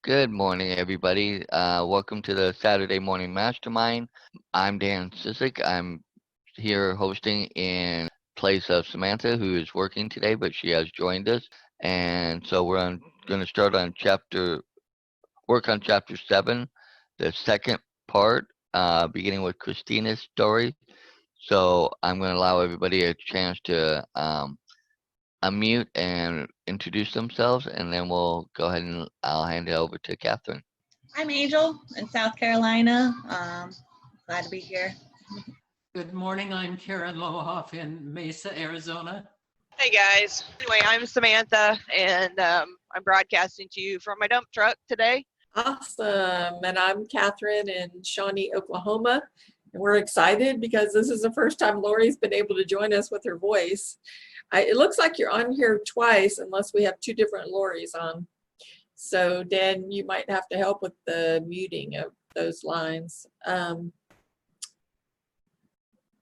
Good morning, everybody. Welcome to the Saturday Morning Mastermind. I'm Dan Sisseck. I'm here hosting in place of Samantha, who is working today, but she has joined us. And so we're going to start on work on chapter 7, the second part, beginning with Christina's story. So I'm going to allow everybody a chance to unmute and introduce themselves, and then we'll go ahead and I'll hand it over to Catherine. I'm Angel in South Carolina. Glad to be here. Good morning, I'm Karen Lohoff in Mesa, Arizona. Hey guys. Anyway, I'm Samantha and I'm broadcasting to you from my dump truck today. Awesome. And I'm Katherine in Shawnee, Oklahoma. And we're excited because this is the first time Lori's been able to join us with her voice. It looks like you're on here twice unless we have two different Loris on. So Dan, you might have to help with the muting of those lines.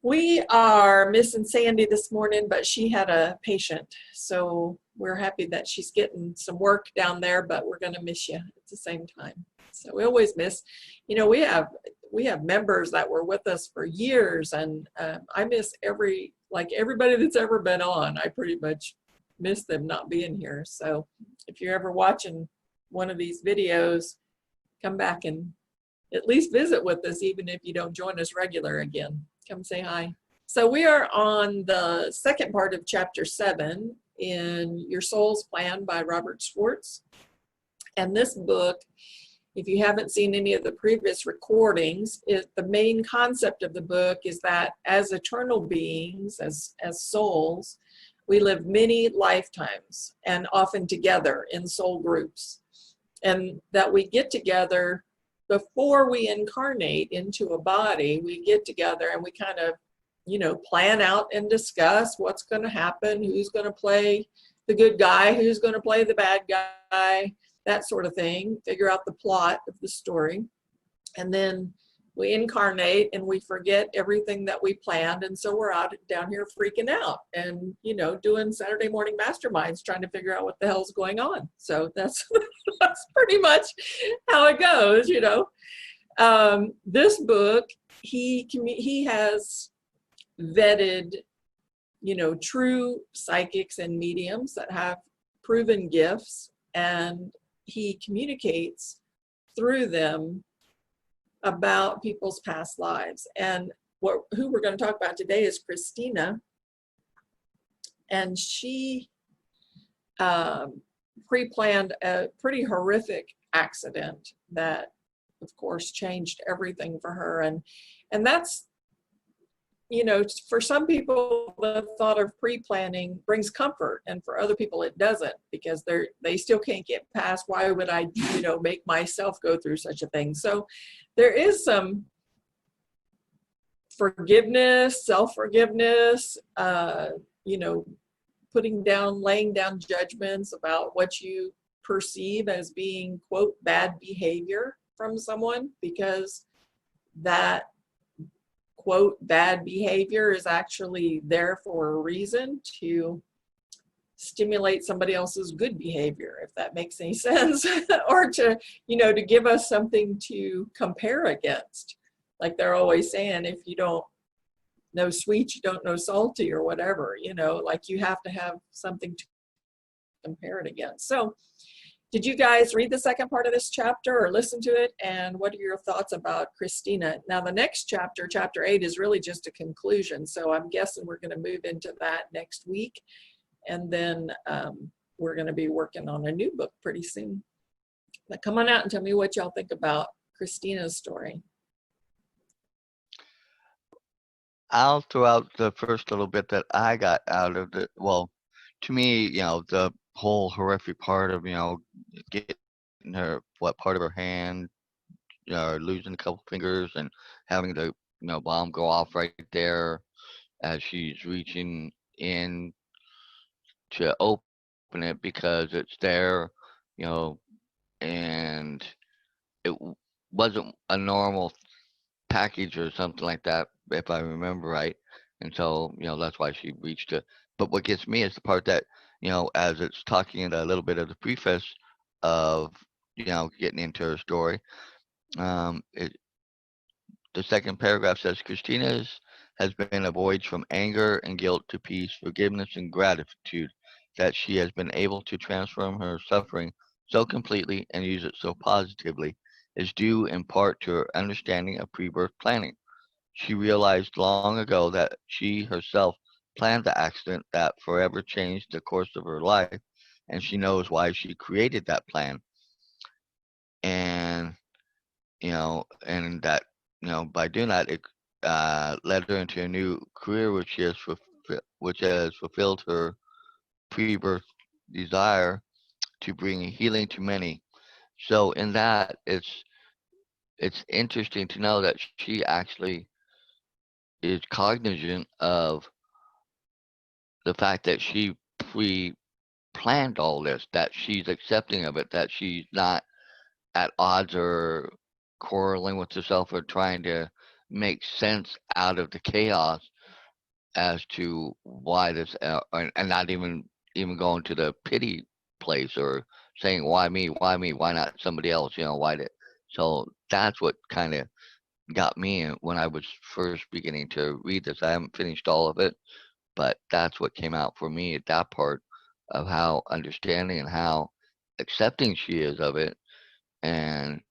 We are missing Sandy this morning, but she had a patient. So we're happy that she's getting some work down there, but we're going to miss you at the same time. So we always miss, we have members that were with us for years, and I miss everybody that's ever been on. I pretty much miss them not being here. So if you're ever watching one of these videos, come back and at least visit with us, even if you don't join us regular again. Come say hi. So we are on the second part of chapter 7 in Your Soul's Plan by Rober Schwartz. And this book, if you haven't seen any of the previous recordings, the main concept of the book is that as eternal beings, as souls, we live many lifetimes and often together in soul groups. And that we get together before we incarnate into a body. We get together and we kind of, plan out and discuss what's going to happen, who's going to play the good guy, who's going to play the bad guy, that sort of thing, figure out the plot of the story. And then we incarnate and we forget everything that we planned. And so we're down here freaking out and, doing Saturday morning masterminds, trying to figure out what the hell's going on. So that's pretty much how it goes, This book, he has vetted, true psychics and mediums that have proven gifts, and he communicates through them about people's past lives. And who we're going to talk about today is Christina, and she pre-planned a pretty horrific accident that, of course, changed everything for her. And that's, for some people, the thought of pre-planning brings comfort, and for other people it doesn't, because they still can't get past, why would I, make myself go through such a thing? So there is some forgiveness, self-forgiveness, laying down judgments about what you perceive as being, quote, bad behavior from someone, because that, quote, bad behavior is actually there for a reason, to stimulate somebody else's good behavior, if that makes any sense, or to give us something to compare against. Like they're always saying, if you don't know sweet, you don't know salty, or whatever, like you have to have something to compare it against. So did you guys read the second part of this chapter or listen to it? And what are your thoughts about Christina? Now, the next chapter, chapter 8, is really just a conclusion. So I'm guessing we're going to move into that next week. And then we're going to be working on a new book pretty soon. But come on out and tell me what y'all think about Christina's story. I'll throw out the first little bit that I got out of it. Well, to me, the whole horrific part of, getting her, part of her hand, losing a couple fingers and having the, bomb go off right there as she's reaching in to open it because it's there, and it wasn't a normal package or something like that, if I remember right. And so, that's why she reached it. But what gets me is the part that, as it's talking in a little bit of the preface of, getting into her story. It, the second paragraph says Christina's has been a voyage from anger and guilt to peace, forgiveness, and gratitude that she has been able to transform her suffering so completely and use it so positively is due in part to her understanding of pre-birth planning. She realized long ago that she herself planned the accident that forever changed the course of her life, and she knows why she created that plan. And and that by doing that, it led her into a new career, which has fulfilled her pre-birth desire to bring healing to many. So in that, it's interesting to know that she actually is cognizant of the fact that she pre-planned all this, that she's accepting of it, that she's not at odds or quarreling with herself or trying to make sense out of the chaos as to why this, and not even going to the pity place or saying why me, why not somebody else, why did. So that's what kind of got me when I was first beginning to read this. I haven't finished all of it, but that's what came out for me at that part of how understanding and how accepting she is of it. And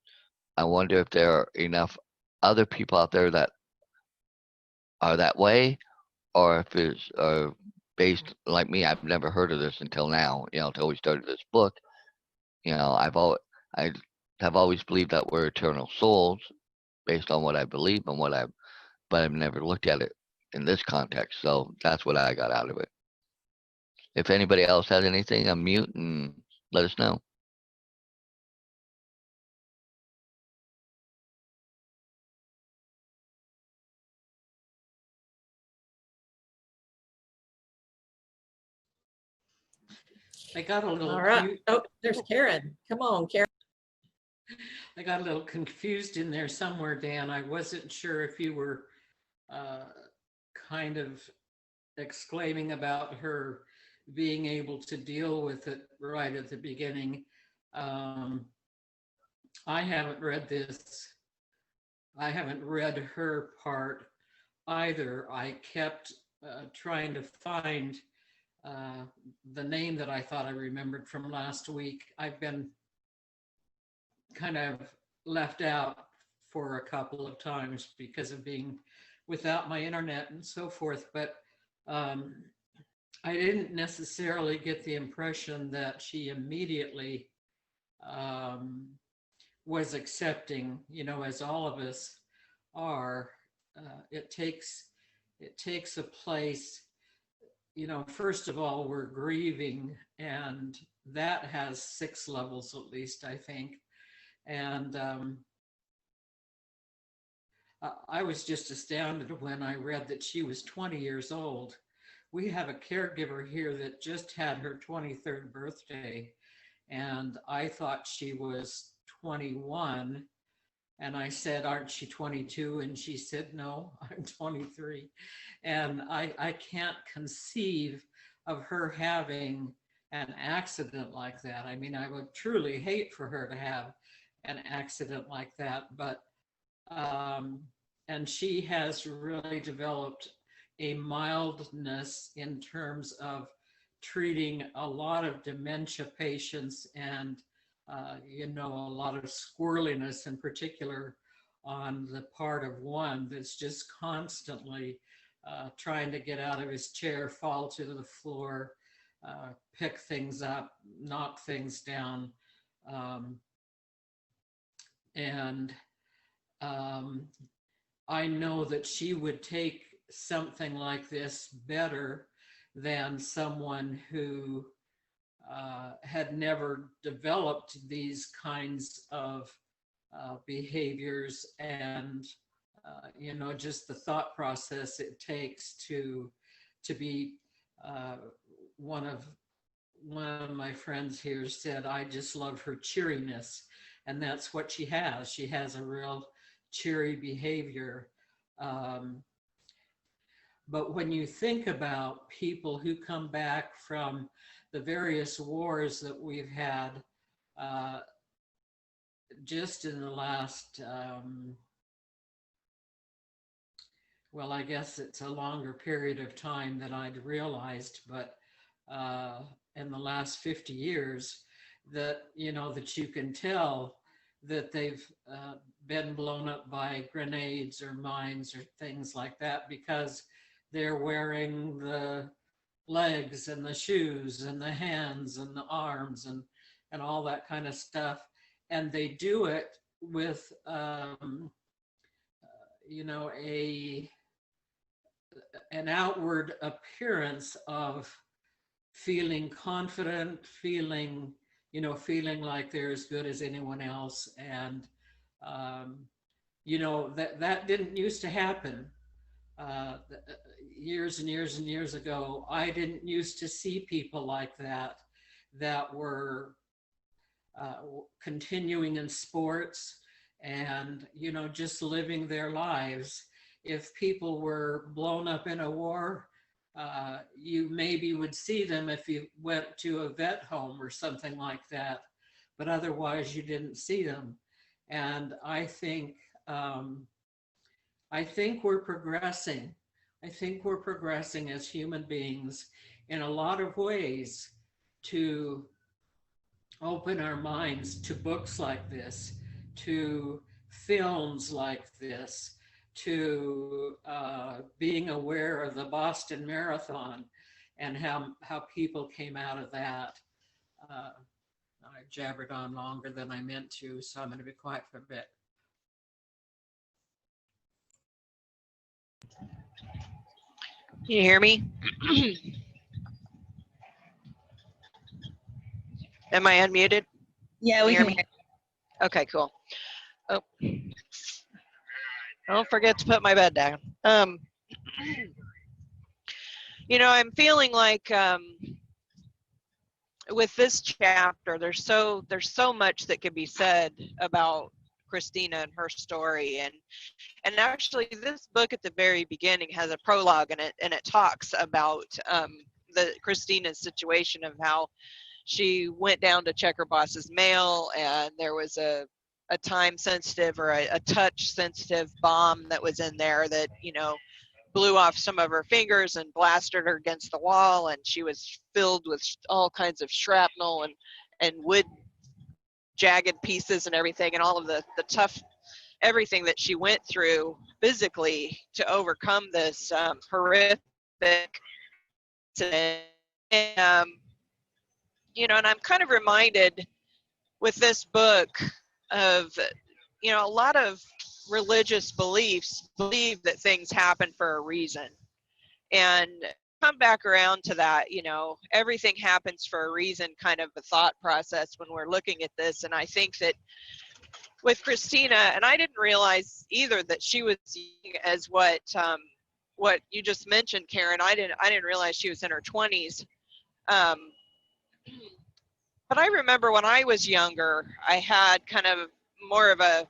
I wonder if there are enough other people out there that are that way, or if it's based like me. I've never heard of this until now. Until we started this book. I have always believed that we're eternal souls based on what I believe and but I've never looked at it in this context. So that's what I got out of it. If anybody else has anything, unmute and let us know. I got a little All right. Oh, there's Karen. Come on, Karen. I got a little confused in there somewhere, Dan. I wasn't sure if you were uh, kind of exclaiming about her being able to deal with it right at the beginning. Um, I haven't read this. I haven't read her part either. I kept trying to find uh, the name that I thought I remembered from last week. I've been kind of left out for a couple of times because of being without my internet and so forth. But um, I didn't necessarily get the impression that she immediately um, was accepting, as all of us are. It takes a place. First of all, we're grieving, and that has 6 levels at least, I think. And I was just astounded when I read that she was 20 years old. We have a caregiver here that just had her 23rd birthday, and I thought she was 21. And I said, "Aren't you 22?" And she said, "No, I'm 23. And I can't conceive of her having an accident like that. I mean, I would truly hate for her to have an accident like that. But, and she has really developed a mildness in terms of treating a lot of dementia patients and a lot of squirreliness in particular on the part of one that's just constantly trying to get out of his chair, fall to the floor, pick things up, knock things down. And I know that she would take something like this better than someone who had never developed these kinds of behaviors and just the thought process it takes to be one of my friends here said, "I just love her cheeriness," and that's what she has. She has a real cheery behavior. But when you think about people who come back from the various wars that we've had, just in the last, well, I guess it's a longer period of time than I'd realized, but in the last 50 years, that, that you can tell that they've been blown up by grenades or mines or things like that, because they're wearing the legs and the shoes and the hands and the arms and all that kind of stuff. And they do it with, an outward appearance of feeling confident, feeling like they're as good as anyone else. And, that didn't used to happen. Years and years and years ago, I didn't used to see people like that were continuing in sports and, just living their lives. If people were blown up in a war, you maybe would see them if you went to a vet home or something like that, but otherwise you didn't see them. And I think we're progressing. I think we're progressing as human beings in a lot of ways to open our minds to books like this, to films like this, to being aware of the Boston Marathon and how people came out of that. I jabbered on longer than I meant to, so I'm going to be quiet for a bit. Can you hear me? Am I unmuted? Yeah, we Hear can. me? Okay, cool. Oh, don't forget to put my bed down. I'm feeling like with this chapter, there's so much that can be said about Christina and her story, and actually this book at the very beginning has a prologue in it, and it talks about the Christina's situation of how she went down to check her boss's mail, and there was a time sensitive or a touch sensitive bomb that was in there that blew off some of her fingers and blasted her against the wall, and she was filled with all kinds of shrapnel and wood jagged pieces and everything, and all of the tough everything that she went through physically to overcome this horrific incident. And, and I'm kind of reminded with this book of, a lot of religious beliefs believe that things happen for a reason. And come back around to that, everything happens for a reason kind of a thought process when we're looking at this. And I think that with Christina, and I didn't realize either that she was as what you just mentioned, Karen. I didn't realize she was in her 20s. But I remember when I was younger, I had kind of more of a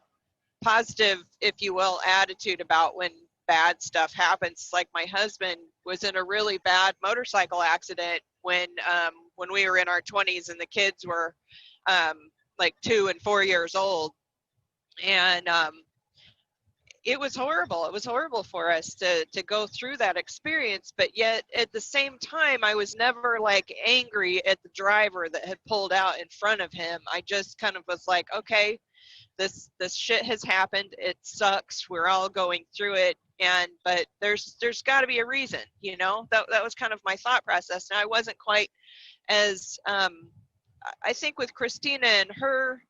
positive, if you will, attitude about when bad stuff happens. Like my husband was in a really bad motorcycle accident when we were in our 20s, and the kids were like 2 and 4 years old. And it was horrible. It was horrible for us to go through that experience. But yet at the same time, I was never like angry at the driver that had pulled out in front of him. I just kind of was like, okay, this shit has happened. It sucks. We're all going through it. But there's got to be a reason, that was kind of my thought process. And I wasn't quite as, I think with Christina and her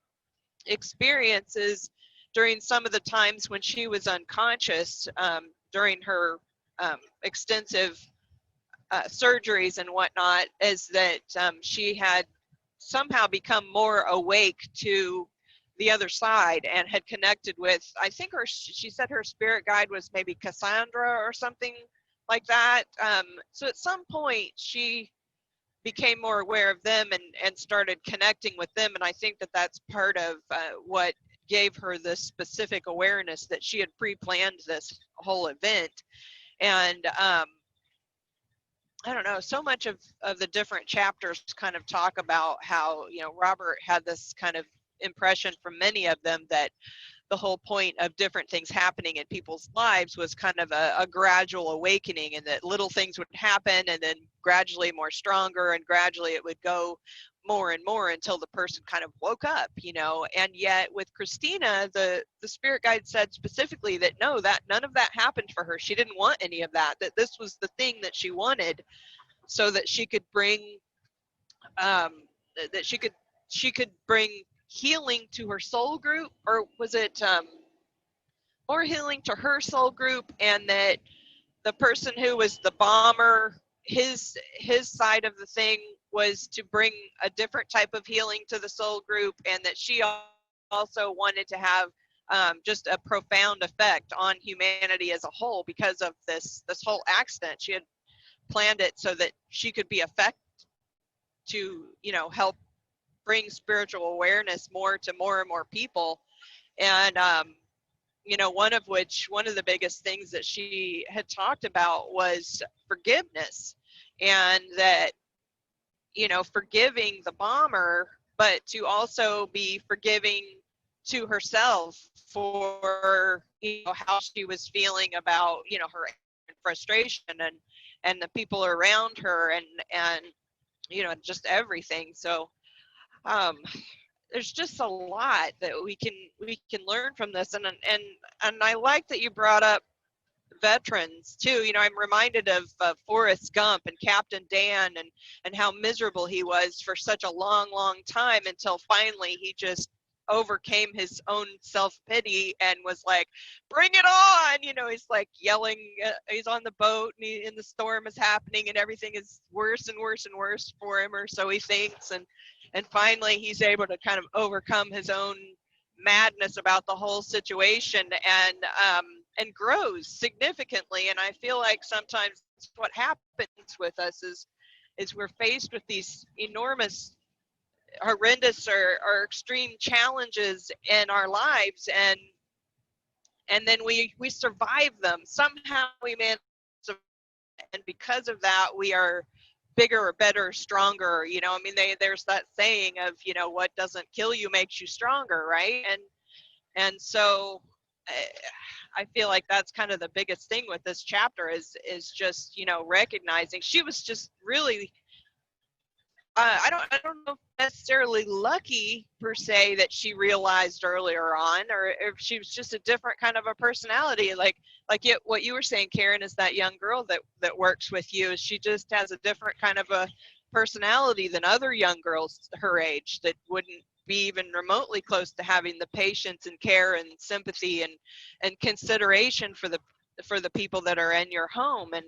experiences during some of the times when she was unconscious, during her extensive surgeries and whatnot, is that she had somehow become more awake to the other side and had connected with, I think she said her spirit guide was maybe Cassandra or something like that. So at some point she became more aware of them and started connecting with them. And I think that that's part of what gave her this specific awareness that she had pre-planned this whole event. And I don't know, so much of the different chapters kind of talk about how, Robert had this kind of impression from many of them that the whole point of different things happening in people's lives was kind of a gradual awakening, and that little things would happen and then gradually more stronger, and gradually it would go more and more until the person kind of woke up, you know. And yet with Christina, the spirit guide said specifically that no, that none of that happened for her. She didn't want any of that, that this was the thing that she wanted so that she could bring that she could bring healing to her soul group, or was it more healing to her soul group, and that the person who was the bomber, his side of the thing was to bring a different type of healing to the soul group, and that she also wanted to have just a profound effect on humanity as a whole because of this whole accident. She had planned it so that she could be effective to, you know, help bring spiritual awareness more to more and more people. And you know, one of the biggest things that she had talked about was forgiveness, and that, you know, forgiving the bomber, but to also be forgiving to herself for, you know, how she was feeling about, you know, her frustration and the people around her, and you know, just everything. So there's just a lot that we can learn from this, and I like that you brought up veterans too. You know, I'm reminded of Forrest Gump and Captain Dan, and how miserable he was for such a long time until finally he just overcame his own self-pity and was like, bring it on, you know. He's like yelling, he's on the boat and the storm is happening and everything is worse and worse and worse for him, or so he thinks, and finally he's able to kind of overcome his own madness about the whole situation, and grows significantly. And I feel like sometimes what happens with us is we're faced with these enormous, horrendous or extreme challenges in our lives, and then we survive them somehow. We manage to, and because of that we are bigger or better, stronger, you know. I mean, there's that saying of, you know, what doesn't kill you makes you stronger, right? And so I feel like that's kind of the biggest thing with this chapter is just, you know, recognizing she was just really I don't know if necessarily lucky per se that she realized earlier on, or if she was just a different kind of a personality. Like what you were saying, Karen, is that young girl that works with you, she just has a different kind of a personality than other young girls her age that wouldn't be even remotely close to having the patience and care and sympathy and consideration for the people that are in your home. And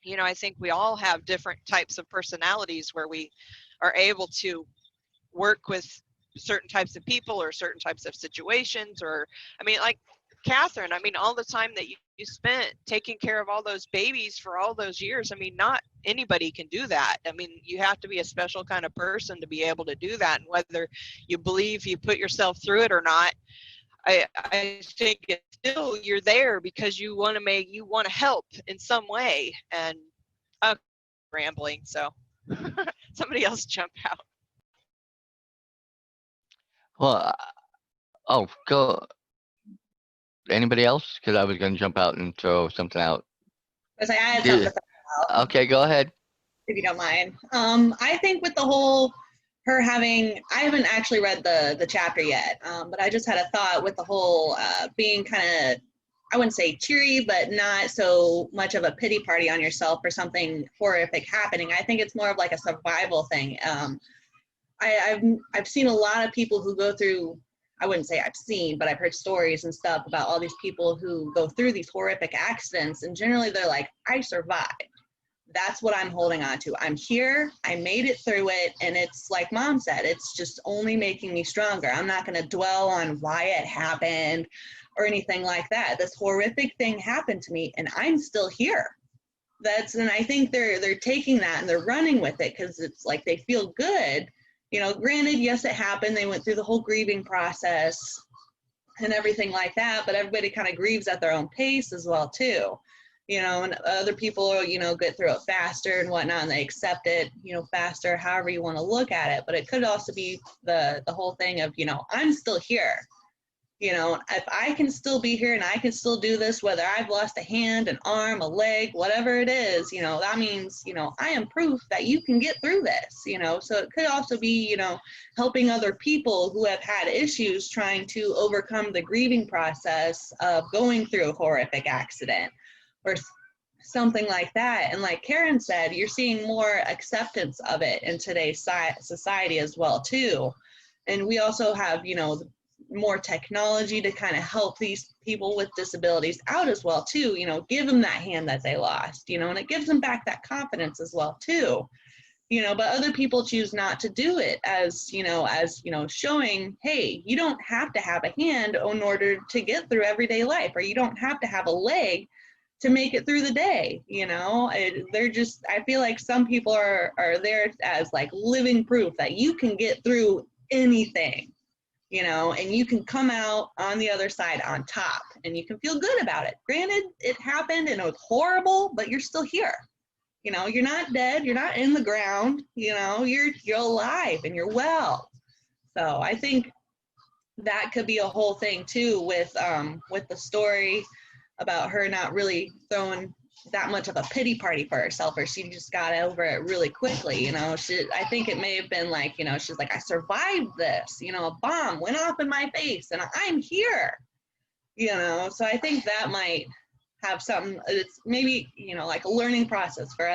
you know, I think we all have different types of personalities where we are able to work with certain types of people or certain types of situations. Or, I mean, like Katherine, I mean, all the time that you spent taking care of all those babies for all those years, I mean, not anybody can do that. I mean, you have to be a special kind of person to be able to do that. And whether you believe you put yourself through it or not, I think it's still, you're there because you want to help in some way. And rambling, so somebody else jump out. Well, oh, go. Anybody else? Because I was going to jump out and throw something out. Because I had something to throw out, Okay, go ahead. if you don't mind. I think with the whole her having, I haven't actually read the chapter yet, but I just had a thought with the whole being kind of, I wouldn't say teary, but not so much of a pity party on yourself for something horrific happening. I think it's more of like a survival thing. I've seen a lot of people who go through, I wouldn't say I've seen, but I've heard stories and stuff about all these people who go through these horrific accidents, and generally they're like, I survived. That's what I'm holding on to. I'm here, I made it through it, and it's like Mom said, it's just only making me stronger. I'm not going to dwell on why it happened or anything like that. This horrific thing happened to me, and I'm still here. And I think they're taking that and they're running with it because it's like they feel good. You know, granted, yes, it happened. They went through the whole grieving process and everything like that, but everybody kind of grieves at their own pace as well, too. And other people, get through it faster and whatnot, and they accept it, faster, however you want to look at it. But it could also be the whole thing of, I'm still here. If I can still be here and I can still do this, whether I've lost a hand, an arm, a leg, whatever it is, that means, I am proof that you can get through this, so it could also be, helping other people who have had issues trying to overcome the grieving process of going through a horrific accident or something like that. And like Karen said, you're seeing more acceptance of it in today's society as well, too. And we also have, more technology to kind of help these people with disabilities out as well too, give them that hand that they lost, and it gives them back that confidence as well too, but other people choose not to do it as showing, hey, you don't have to have a hand in order to get through everyday life, or you don't have to have a leg to make it through the day. They're just, I feel like some people are there as like living proof that you can get through anything, and you can come out on the other side on top, and you can feel good about it. Granted, it happened and it was horrible, but you're still here. You're not dead. You're not in the ground. You're alive and you're well. So I think that could be a whole thing too with the story about her not really throwing that much of a pity party for herself, or she just got over it really quickly. I think it may have been like, she's like, I survived this, a bomb went off in my face and I'm here, so I think that might have something, it's maybe, like a learning process for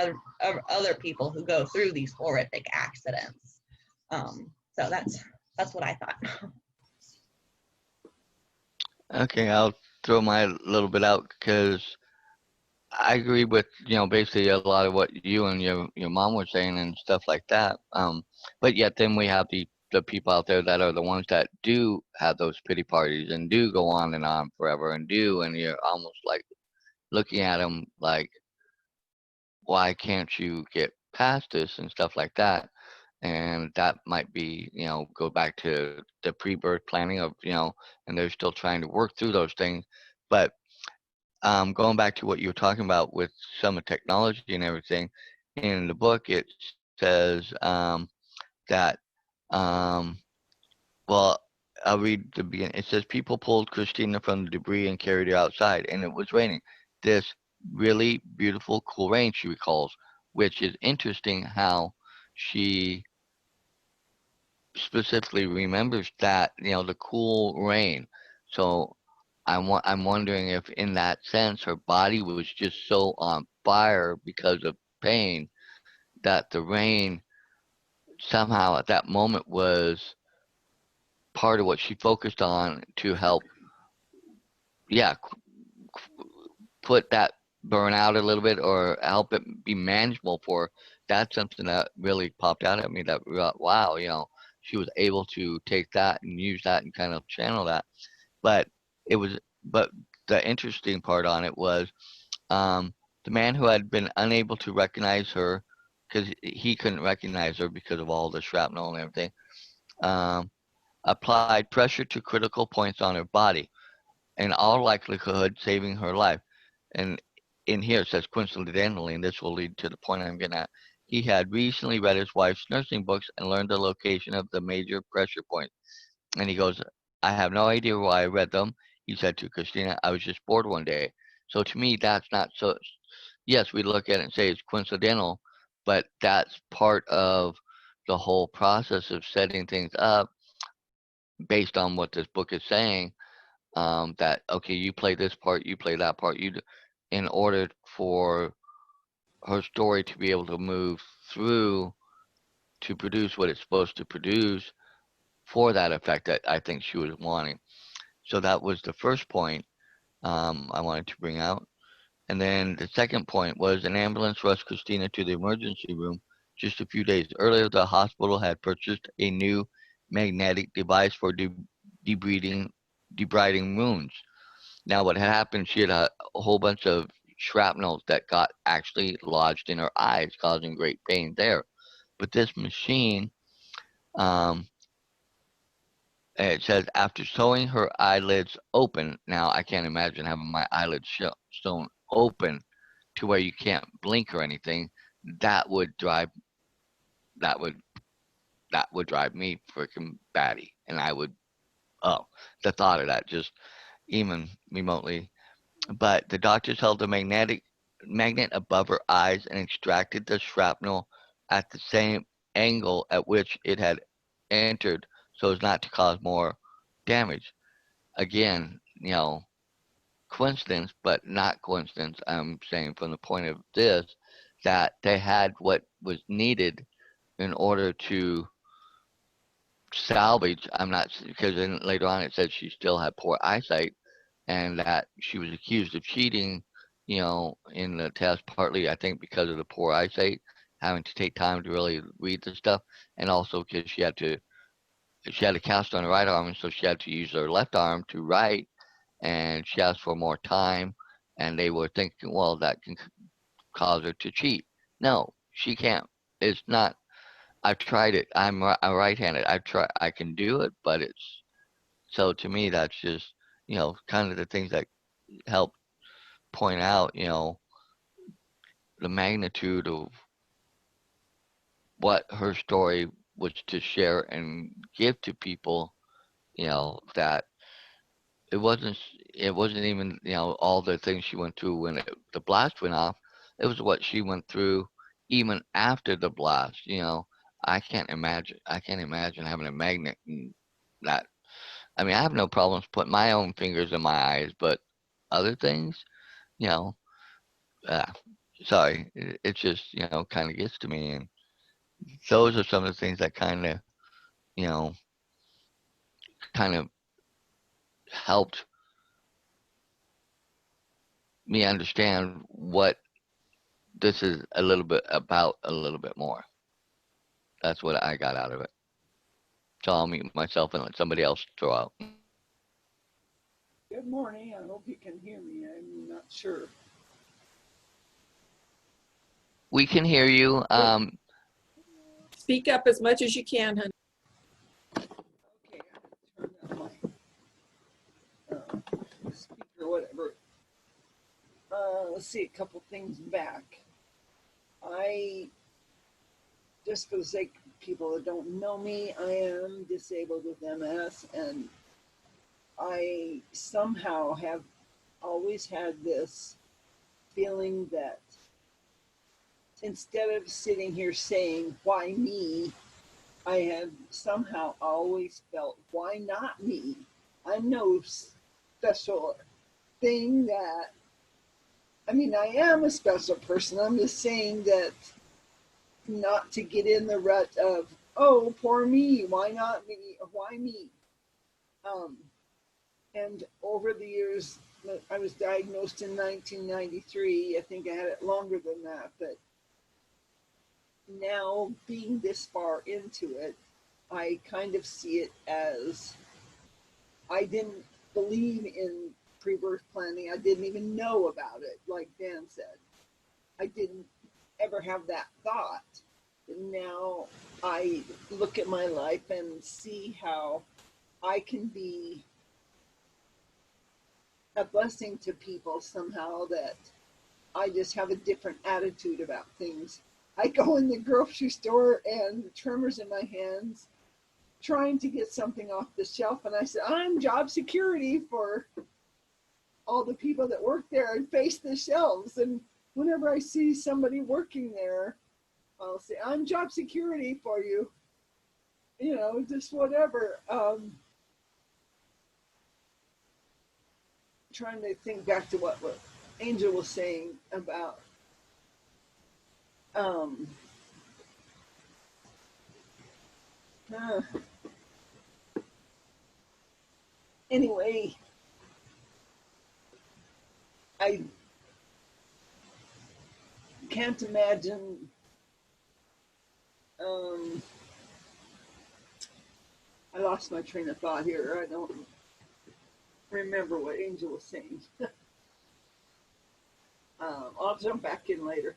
other people who go through these horrific accidents. So that's what I thought. Okay, I'll throw my little bit out because I agree with, basically a lot of what you and your mom were saying and stuff like that. But yet then we have the people out there that are the ones that do have those pity parties and do go on and on forever and you're almost like looking at them like, why can't you get past this and stuff like that? And that might be, go back to the pre-birth planning of, and they're still trying to work through those things. But going back to what you were talking about with some of technology and everything, in the book it says that, well, I'll read the beginning. It says people pulled Christina from the debris and carried her outside, and it was raining. This really beautiful, cool rain, she recalls, which is interesting how she specifically remembers that, the cool rain. So I'm wondering if in that sense her body was just so on fire because of pain that the rain somehow at that moment was part of what she focused on to help, yeah, put that burn out a little bit or help it be manageable for her. That's something that really popped out at me, that wow, she was able to take that and use that and kind of channel that. But it was, but the interesting part on it was, the man who had been unable to recognize her because he couldn't recognize her because of all the shrapnel and everything, um, applied pressure to critical points on her body, in all likelihood saving her life. And in here it says coincidentally, and this will lead to the point I'm getting at, he had recently read his wife's nursing books and learned the location of the major pressure points. And he goes, I have no idea why I read them. He said to Christina, I was just bored one day. So to me, that's not so. Yes, we look at it and say it's coincidental, but that's part of the whole process of setting things up based on what this book is saying. That, okay, you play this part, you play that part, in order for her story to be able to move through to produce what it's supposed to produce for that effect that I think she was wanting. So that was the first point I wanted to bring out. And then the second point was an ambulance rushed Christina to the emergency room. Just a few days earlier, the hospital had purchased a new magnetic device for debriding wounds. Now, what had happened, she had a whole bunch of shrapnels that got actually lodged in her eyes, causing great pain there. But this machine, um, it says after sewing her eyelids open. Now, I can't imagine having my eyelids sewn open to where you can't blink or anything, that would drive that would that would drive me freaking batty, and I would, oh, the thought of that just even remotely. But the doctors held a magnet above her eyes and extracted the shrapnel at the same angle at which it had entered so as not to cause more damage. Again, coincidence, but not coincidence. I'm saying from the point of this that they had what was needed in order to salvage. I'm not, because then later on it said she still had poor eyesight and that she was accused of cheating, in the test, partly I think because of the poor eyesight, having to take time to really read the stuff, and also because she had a cast on her right arm, and so she had to use her left arm to write, and she asked for more time, and they were thinking, well, that can cause her to cheat. No, she can't. It's not. I've tried it. I'm right-handed. I can do it, but it's so to me that's just kind of the things that help point out the magnitude of what her story was to share and give to people. That it wasn't even all the things she went through when the blast went off. It was what she went through even after the blast. I can't imagine having a magnet and that. I mean, I have no problems putting my own fingers in my eyes, but other things, you know, uh, sorry, it just kind of gets to me, and those are some of the things that you know kind of helped me understand what this is a little bit about, a little bit more. That's what I got out of it. So I'll mute myself and let somebody else throw out. Good morning. I hope you can hear me. I'm not sure. We can hear you. Speak up as much as you can, honey. Okay, I'm going to turn down my speaker, whatever. Let's see, a couple things back. Just for the sake of people that don't know me, I am disabled with MS, and I somehow have always had this feeling that instead of sitting here saying, why me, I have somehow always felt, why not me? I'm no special thing I am a special person. I'm just saying that not to get in the rut of, oh, poor me, why not me, why me? And over the years, I was diagnosed in 1993. I think I had it longer than that, but now being this far into it, I kind of see it as I didn't believe in pre-birth planning. I didn't even know about it, like Dan said. I didn't ever have that thought. And now I look at my life and see how I can be a blessing to people somehow, that I just have a different attitude about things. I go in the grocery store and the tremors in my hands trying to get something off the shelf, and I said, I'm job security for all the people that work there and face the shelves. And whenever I see somebody working there, I'll say, I'm job security for you, just whatever. Trying to think back to what Angel was saying about anyway, I can't imagine I lost my train of thought here. I don't remember what Angel was saying. I'll jump back in later.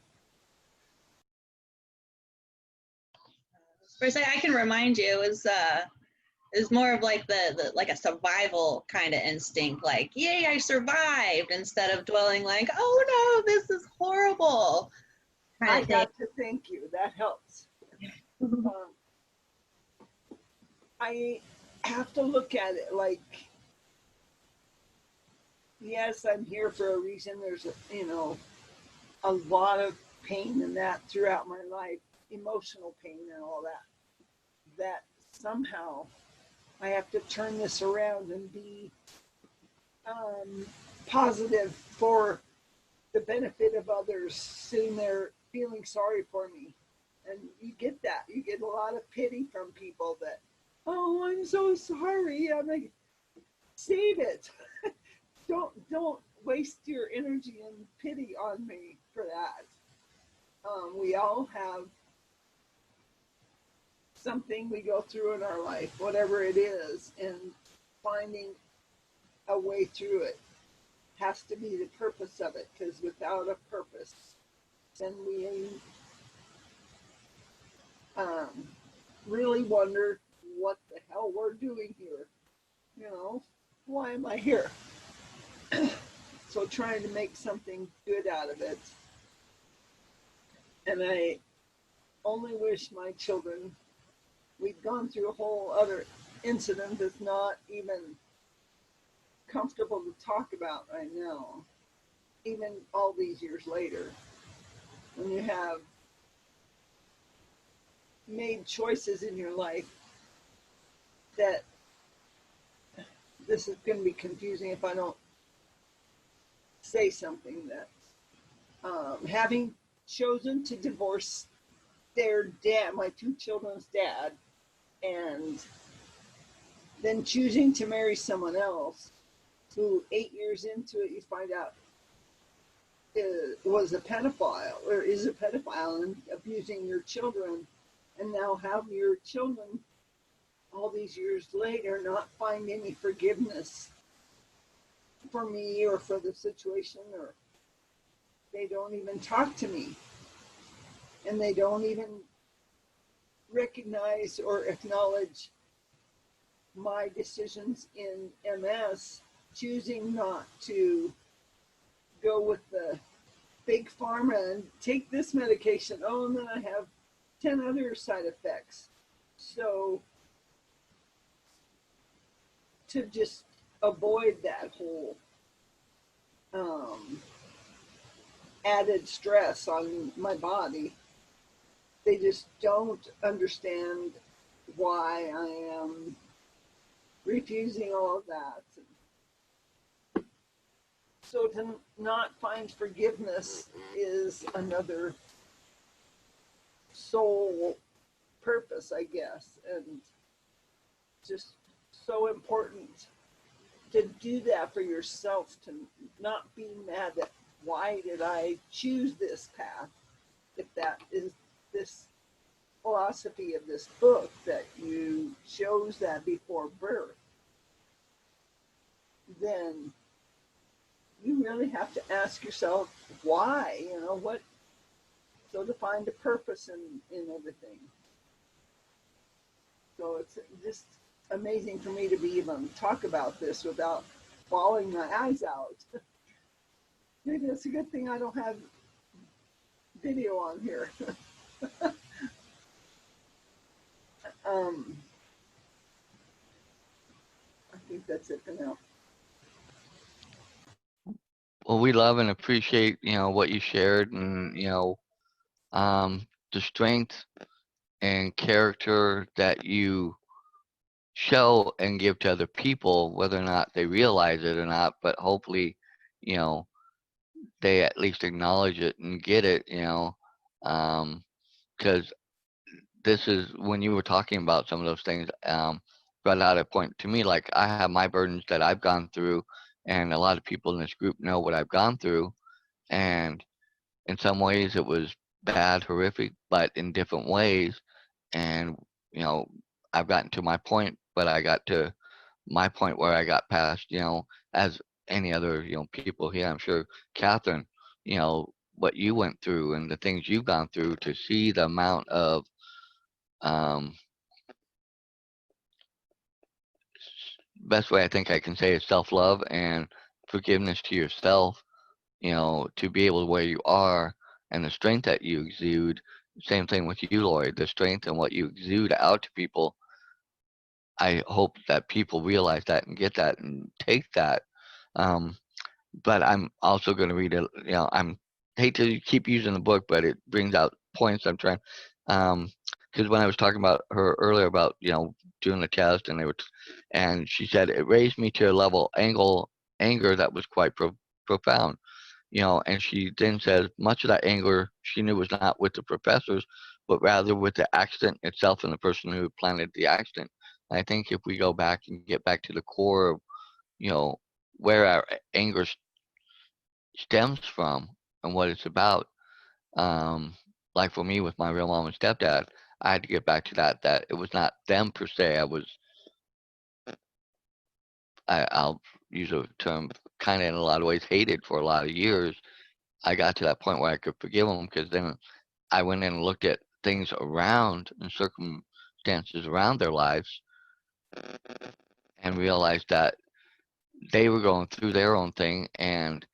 First, I can remind you, It's more of like the like a survival kind of instinct, like, yay, I survived, instead of dwelling like, oh no, this is horrible. I got to thank you. That helps. I have to look at it like, yes, I'm here for a reason. There's a lot of pain in that throughout my life, emotional pain and all that. That somehow I have to turn this around and be positive for the benefit of others sitting there feeling sorry for me. And you get that. You get a lot of pity from people that, oh, I'm so sorry. I'm like, save it. Don't waste your energy and pity on me for that. We all have something we go through in our life, whatever it is, and finding a way through it has to be the purpose of it, because without a purpose, then we really wonder what the hell we're doing here. Why am I here? So trying to make something good out of it. And I only wish my children, we've gone through a whole other incident that's not even comfortable to talk about right now, even all these years later. When you have made choices in your life that, this is going to be confusing if I don't say something, that having chosen to divorce their dad, my two children's dad, and then choosing to marry someone else who 8 years into it you find out was a pedophile or is a pedophile and abusing your children, and now have your children all these years later not find any forgiveness for me or for the situation, or they don't even talk to me, and they don't even recognize or acknowledge my decisions in MS, choosing not to go with the big pharma and take this medication. Oh, and then I have 10 other side effects. So to just avoid that whole added stress on my body, they just don't understand why I am refusing all of that. So to not find forgiveness is another soul purpose, I guess, and just so important to do that for yourself, to not be mad at why did I choose this path, if that is this philosophy of this book, that you chose that before birth, then you really have to ask yourself why, what, so to find a purpose in everything. So it's just amazing for me to be even talk about this without bawling my eyes out. Maybe it's a good thing I don't have video on here. I think that's it for now. Well, we love and appreciate, what you shared, and, the strength and character that you show and give to other people, whether or not they realize it or not, but hopefully, they at least acknowledge it and get it, because this is, when you were talking about some of those things, brought out a point to me, like I have my burdens that I've gone through, and a lot of people in this group know what I've gone through, and in some ways it was bad, horrific, but in different ways. And I've gotten to my point, but I got to my point where I got past, as any other people here, I'm sure, Catherine, what you went through and the things you've gone through, to see the amount of um best way I think I can say is self-love and forgiveness to yourself, to be able to where you are and the strength that you exude. Same thing with you, Lori, the strength and what you exude out to people. I hope that people realize that and get that and take that. Um, but I'm also going to read it. I'm hate to keep using the book, but it brings out points I'm trying. Because when I was talking about her earlier about doing the test, and and she said it raised me to a level anger that was quite profound. And she then says much of that anger she knew was not with the professors, but rather with the accident itself and the person who planted the accident. And I think if we go back and get back to the core of you know where our anger stems from and what it's about. Um, like for me with my real mom and stepdad, I had to get back to that it was not them per se. I'll use a term kind of in a lot of ways hated for a lot of years. I got to that point where I could forgive them because then I went in and looked at things around and circumstances around their lives and realized that they were going through their own thing and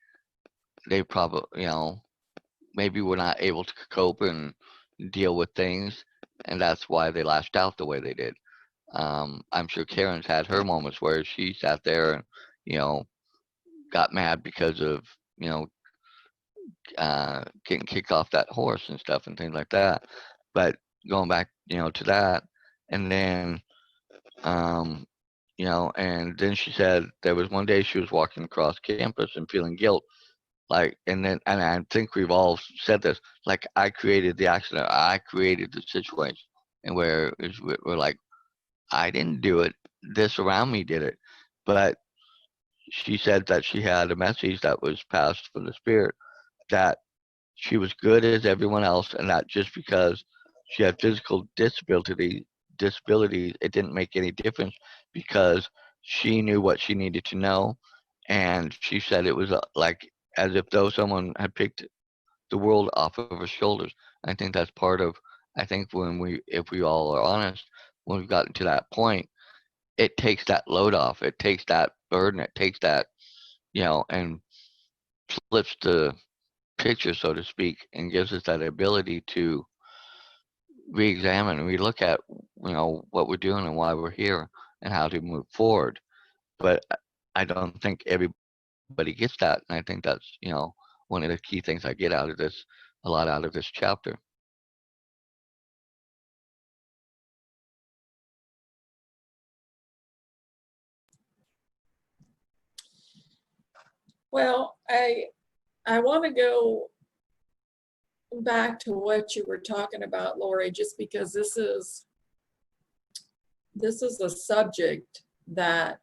they probably, maybe were not able to cope and deal with things, and that's why they lashed out the way they did. I'm sure Karen's had her moments where she sat there and, you know, got mad because of, you know, getting kicked off that horse and stuff and things like that. But going back, to that, and then, um, and then she said there was one day she was walking across campus and feeling guilt. Like, and I think we've all said this, like, I created the accident, I created the situation, and we're like, I didn't do it, this around me did it. But she said that she had a message that was passed from the spirit that she was good as everyone else, and that just because she had physical disabilities, it didn't make any difference because she knew what she needed to know, and she said it was like as if though someone had picked the world off of her shoulders. I think that's part of. I think if we all are honest, when we've gotten to that point, it takes that load off. It takes that burden. It takes that, and flips the picture, so to speak, and gives us that ability to re-examine and relook at what we're doing and why we're here and how to move forward. But I don't think everybody gets that, and I think that's one of the key things I get out of this, a lot out of this chapter. Well, I want to go back to what you were talking about, Lori, just because this is a subject that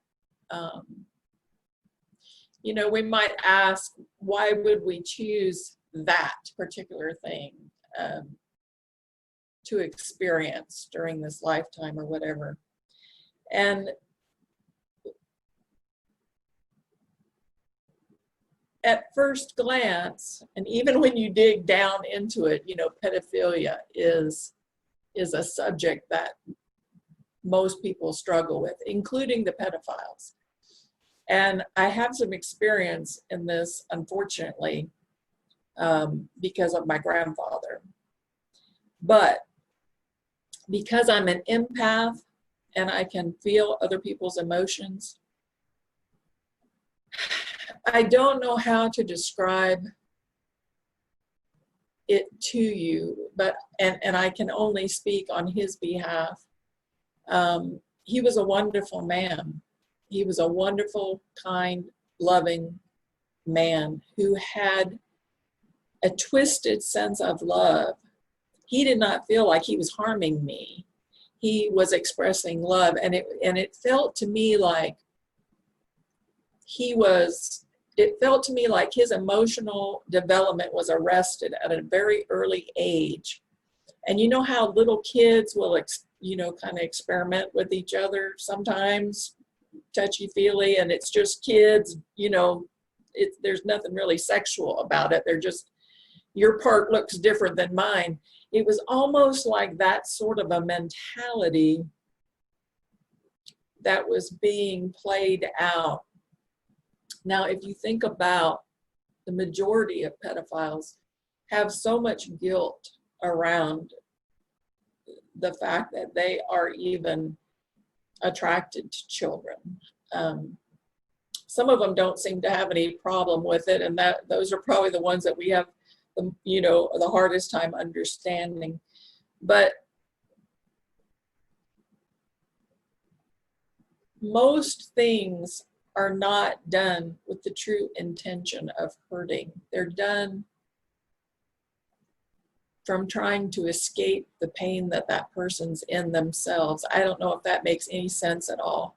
we might ask, why would we choose that particular thing to experience during this lifetime or whatever? And at first glance, and even when you dig down into it, pedophilia is a subject that most people struggle with, including the pedophiles. And I have some experience in this, unfortunately, because of my grandfather. But because I'm an empath and I can feel other people's emotions, I don't know how to describe it to you, but and I can only speak on his behalf. He was a wonderful man. He was a wonderful, kind, loving man who had a twisted sense of love. He did not feel like he was harming me. He was expressing love, and it felt to me like it felt to me like his emotional development was arrested at a very early age. And you know how little kids will, kind of experiment with each other sometimes, touchy-feely, and it's just kids, there's nothing really sexual about it. They're just, your part looks different than mine. It was almost like that sort of a mentality that was being played out. Now, if you think about the majority of pedophiles have so much guilt around the fact that they are even attracted to children. Some of them don't seem to have any problem with it, and those are probably the ones that we have the hardest time understanding. But most things are not done with the true intention of hurting. They're done from trying to escape the pain that that person's in themselves. I don't know if that makes any sense at all.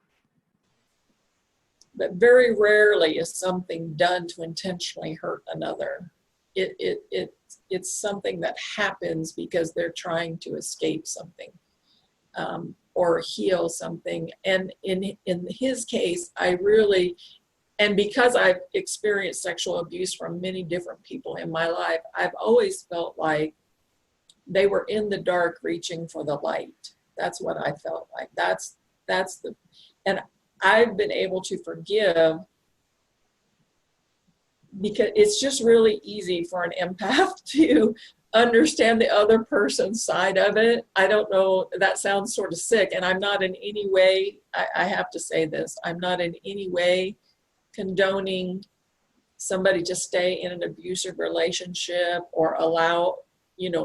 But very rarely is something done to intentionally hurt another. It's something that happens because they're trying to escape something or heal something. And in his case, and because I've experienced sexual abuse from many different people in my life, I've always felt like they were in the dark reaching for the light. That's what I felt like. And I've been able to forgive because it's just really easy for an empath to understand the other person's side of it. I don't know, that sounds sort of sick, and I'm not in any way, I have to say this, I'm not in any way condoning somebody to stay in an abusive relationship or allow,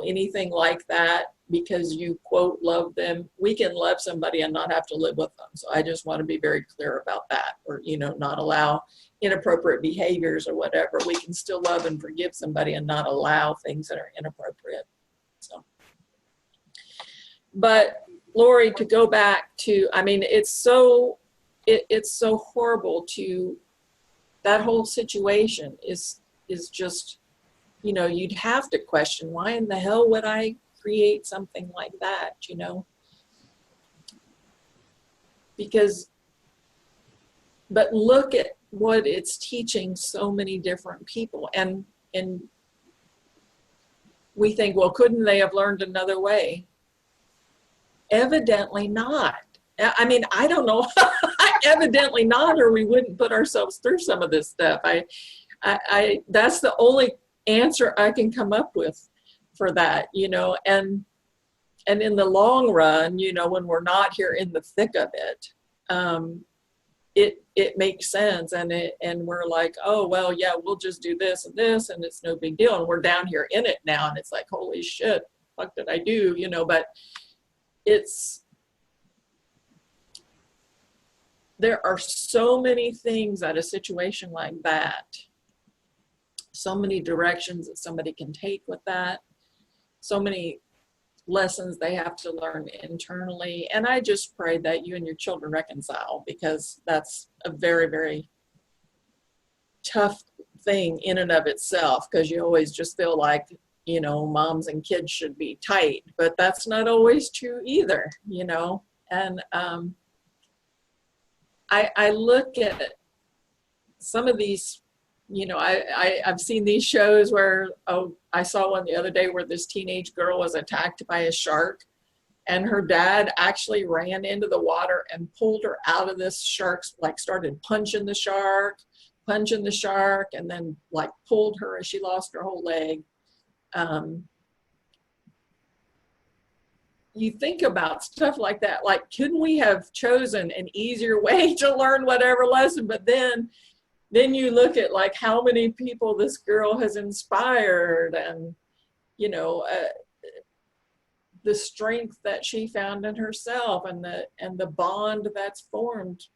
anything like that because you, quote, love them. We can love somebody and not have to live with them. So I just want to be very clear about that, or, not allow inappropriate behaviors or whatever. We can still love and forgive somebody and not allow things that are inappropriate. So, but Lori, to go back to, it's so horrible to, that whole situation is just, you'd have to question, why in the hell would I create something like that, but look at what it's teaching so many different people. And we think, well, couldn't they have learned another way? Evidently not. I don't know. Evidently not, or we wouldn't put ourselves through some of this stuff. I that's the only answer I can come up with for that, and in the long run, when we're not here in the thick of it, it makes sense, and we're like, oh, well, yeah, we'll just do this and this, and it's no big deal, and we're down here in it now, and it's like, holy shit, what did I do, but there are so many things at a situation like that, so many directions that somebody can take with that, so many lessons they have to learn internally. And I just pray that you and your children reconcile, because that's a very, very tough thing in and of itself, because you always just feel like, moms and kids should be tight, but that's not always true either, and I look at some of these, I've seen these shows where, I saw one the other day where this teenage girl was attacked by a shark, and her dad actually ran into the water and pulled her out of this shark's, like started punching the shark, and then like pulled her, and she lost her whole leg. You think about stuff like that, like, couldn't we have chosen an easier way to learn whatever lesson? But then you look at like how many people this girl has inspired, and the strength that she found in herself, and the bond that's formed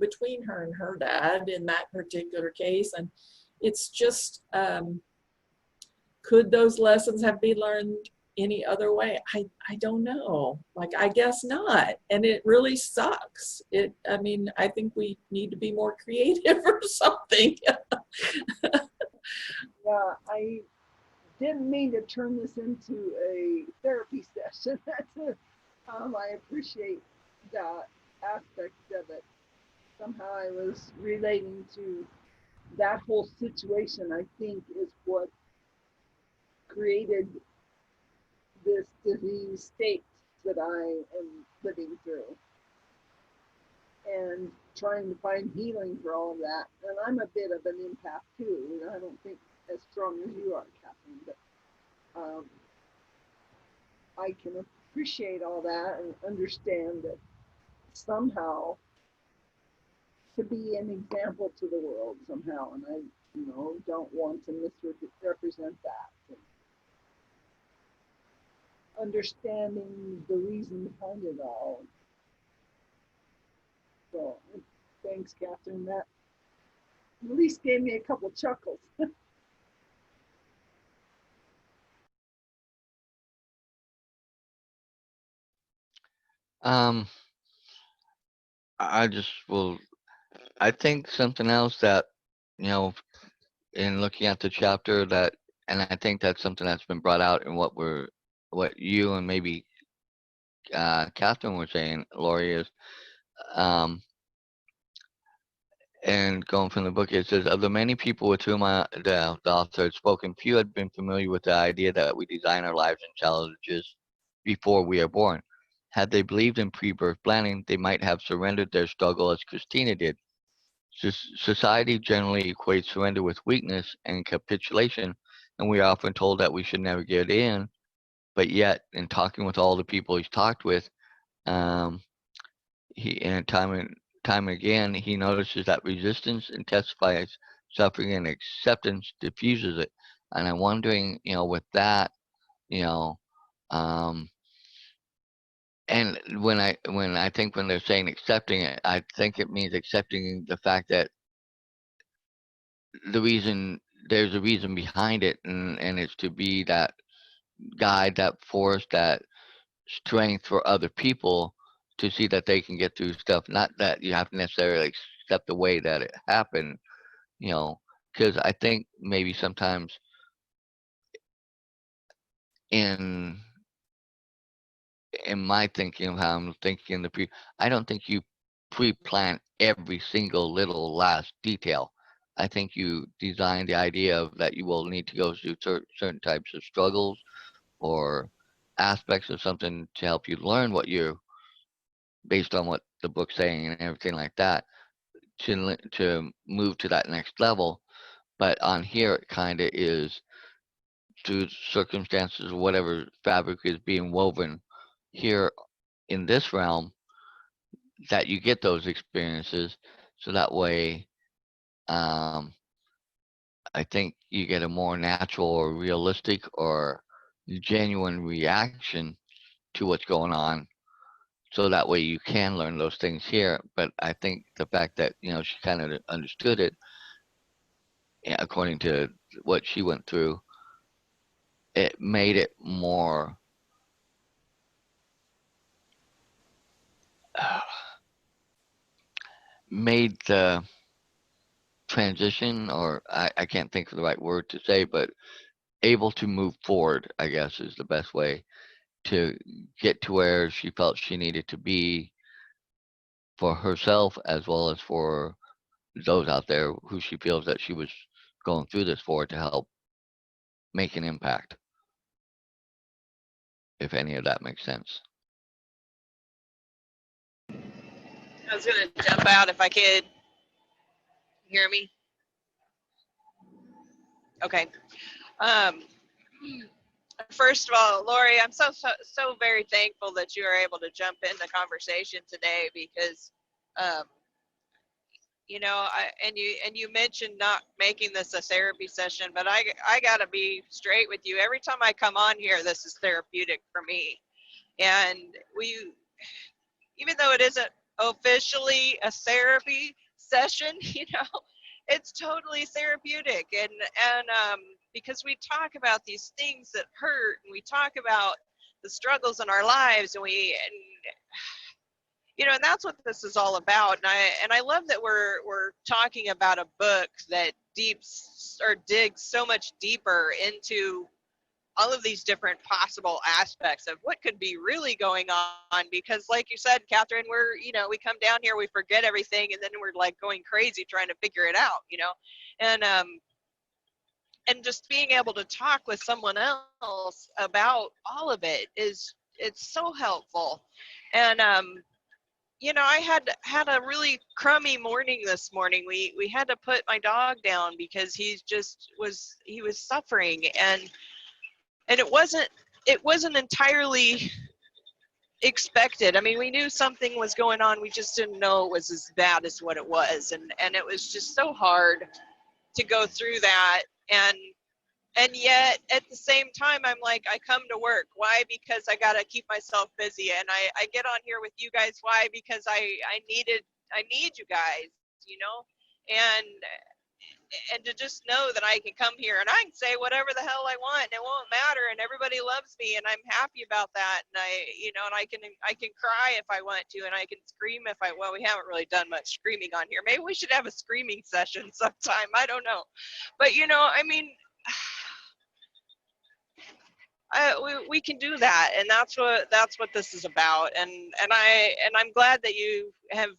between her and her dad in that particular case. And it's just, could those lessons have been learned any other way? I don't know. Like, I guess not. And it really sucks. I think we need to be more creative or something. Yeah, I didn't mean to turn this into a therapy session. I appreciate that aspect of it. Somehow I was relating to that whole situation, I think, is what created this disease state that I am living through. and trying to find healing for all of that. And I'm a bit of an empath too. I don't think as strong as you are, Katherine, but I can appreciate all that and understand that somehow to be an example to the world somehow, and I, don't want to misrepresent that. And understanding the reason behind it all. So, thanks, Katherine. That at least gave me a couple chuckles. Um, I just will. I think something else that you know, in looking at the chapter that, and I think that's something that's been brought out in what you and maybe Catherine were saying, Lori, is, um, and going from the book, it says, of the many people with whom the author had spoken, few had been familiar with the idea that we design our lives and challenges before we are born. Had they believed in pre-birth planning, they might have surrendered their struggle as Christina did. Society generally equates surrender with weakness and capitulation, and we are often told that we should never give in. But yet, in talking with all the people he's talked with, um, he and time again, he notices that resistance intensifies suffering and acceptance diffuses it. And I'm wondering, with that, you know, um, and when I think when they're saying accepting it, I think it means accepting the fact that the reason there's a reason behind it, and it's to be that guide, that force, that strength for other people to see that they can get through stuff. Not that you have to necessarily accept the way that it happened, you know, because I think maybe sometimes in my thinking of how I'm thinking I don't think you pre-plan every single little last detail. I think you design the idea of that you will need to go through certain types of struggles or aspects of something to help you learn what you're based on what the book's saying and everything like that to move to that next level. But on here, it kind of is through circumstances, whatever fabric is being woven here in this realm, that you get those experiences. So that way, um, I think you get a more natural or realistic or genuine reaction to what's going on. So that way you can learn those things here. But I think the fact that, she kind of understood it, according to what she went through, it made it more made the transition, or I can't think of the right word to say, but able to move forward, I guess, is the best way to get to where she felt she needed to be for herself as well as for those out there who she feels that she was going through this for, to help make an impact, if any of that makes sense. I was going to jump out if I could. Hear me? Okay. Um, First of all, Lori, I'm so very thankful that you are able to jump in the conversation today because, um, and you mentioned not making this a therapy session, but I gotta be straight with you. Every time I come on here, this is therapeutic for me, and even though it isn't officially a therapy session, it's totally therapeutic, and because we talk about these things that hurt, and we talk about the struggles in our lives, and and that's what this is all about. And I love that we're talking about a book that digs so much deeper into all of these different possible aspects of what could be really going on, because like you said, Catherine, we come down here, we forget everything, and then we're like going crazy trying to figure it out, and just being able to talk with someone else about all of it it's so helpful. And I had a really crummy morning this morning. We had to put my dog down because he was suffering, and it wasn't entirely expected. I mean, we knew something was going on. We just didn't know it was as bad as what it was, and it was just so hard to go through that. And yet at the same time, I'm like, I come to work. Why? Because I got to keep myself busy. And I get on here with you guys. Why? Because I need you guys, you know, and and to just know that I can come here and I can say whatever the hell I want and it won't matter and everybody loves me and I'm happy about that. And and I can cry if I want to and I can scream if well, we haven't really done much screaming on here. Maybe we should have a screaming session sometime. I don't know. But I mean, we can do that, and that's what this is about. And I'm glad that you have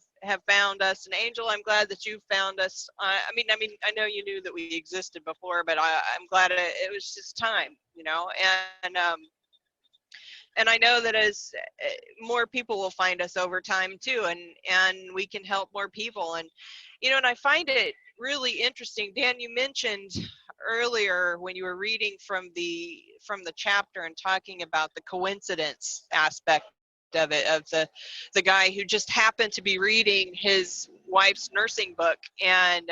found us. And Angel, I'm glad that you found us. I mean, I know you knew that we existed before, but I'm glad it was just time, and and I know that as more people will find us over time too, and we can help more people. And and I find it really interesting. Dan, you mentioned earlier when you were reading from the chapter and talking about the coincidence aspect of it, of the guy who just happened to be reading his wife's nursing book, and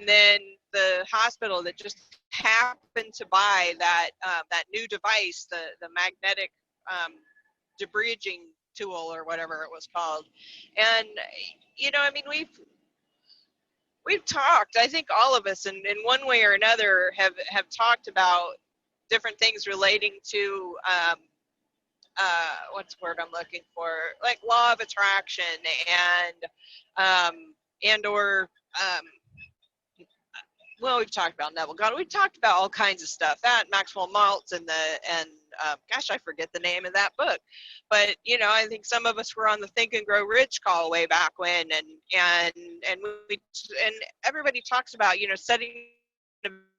then the hospital that just happened to buy that new device, the magnetic debridging tool or whatever it was called. And I mean, we've talked, I think all of us in one way or another have talked about different things relating to what's the word I'm looking for, like law of attraction and or well, we've talked about Neville Goddard. We've talked about all kinds of stuff. That Maxwell Maltz and gosh, I forget the name of that book. But I think some of us were on the Think and Grow Rich call way back when, and everybody talks about setting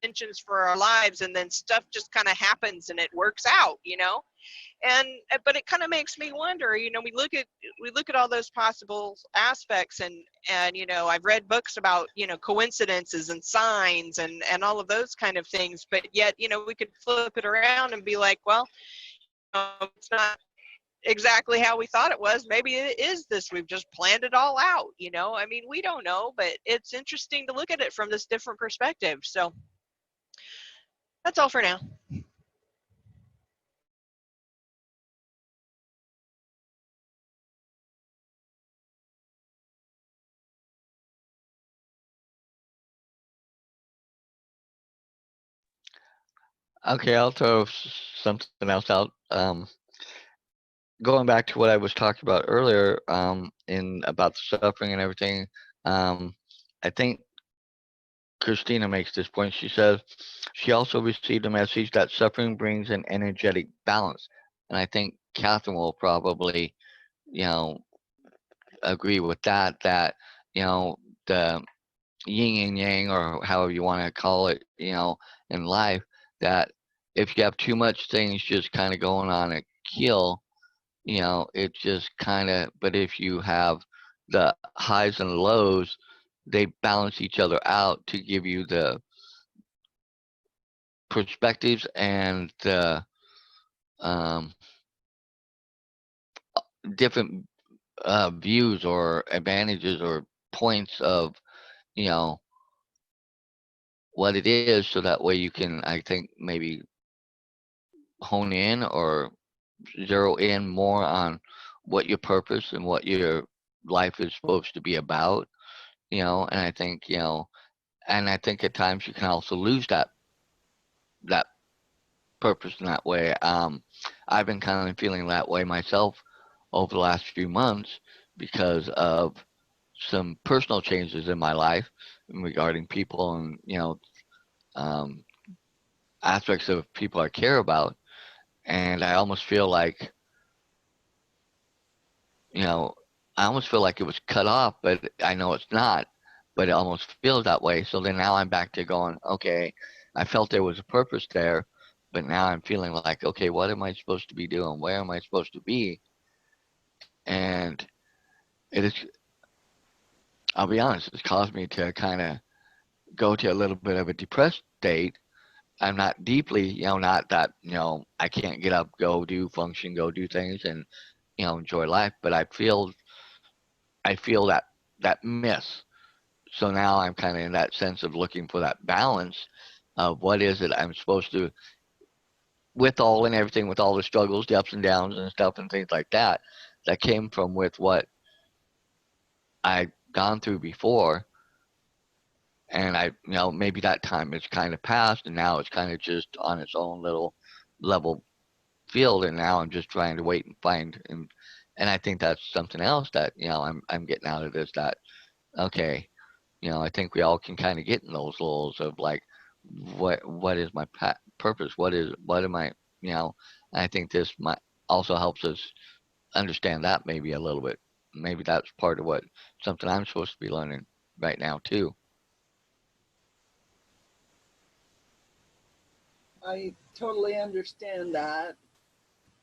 intentions for our lives, and then stuff just kind of happens and it works out, but it kind of makes me wonder. We look at all those possible aspects, and I've read books about coincidences and signs and all of those kind of things, but yet we could flip it around and be like, well, it's not exactly how we thought it was. Maybe it is this. We've just planned it all out. I mean, we don't know, but it's interesting to look at it from this different perspective. So that's all for now. Okay, I'll throw something else out. Going back to what I was talking about earlier, in about the suffering and everything, I think Christina makes this point. She says she also received a message that suffering brings an energetic balance, and I think Catherine will probably, agree with that. That the yin and yang, or however you want to call it, in life, that if you have too much things just kind of going on a keel, it just kind of, but if you have the highs and lows, they balance each other out to give you the perspectives and the different views or advantages or points of, what it is, so that way you can, I think, maybe hone in or zero in more on what your purpose and what your life is supposed to be about, and I think, at times you can also lose that purpose in that way. I've been kind of feeling that way myself over the last few months because of some personal changes in my life regarding people and, aspects of people I care about. And I almost feel like, it was cut off, but I know it's not, but it almost feels that way. So then now I'm back to going, okay, I felt there was a purpose there, but now I'm feeling like, okay, what am I supposed to be doing? Where am I supposed to be? And it is, I'll be honest, it's caused me to kind of go to a little bit of a depressed state. I'm not deeply, not that, I can't get up, go do function, go do things and, enjoy life, but I feel that miss. So now I'm kind of in that sense of looking for that balance of what is it I'm supposed to, with all and everything, with all the struggles, the ups and downs and stuff and things like that, that came from with what I've gone through before. And maybe that time is kind of passed and now it's kind of just on its own little level field. And now I'm just trying to wait and find, and I think that's something else that, I'm getting out of this, that, okay, I think we all can kind of get in those lulls of like, what is my purpose? What am I, and I think this might also helps us understand that maybe a little bit. Maybe that's part of what something I'm supposed to be learning right now too. I totally understand that.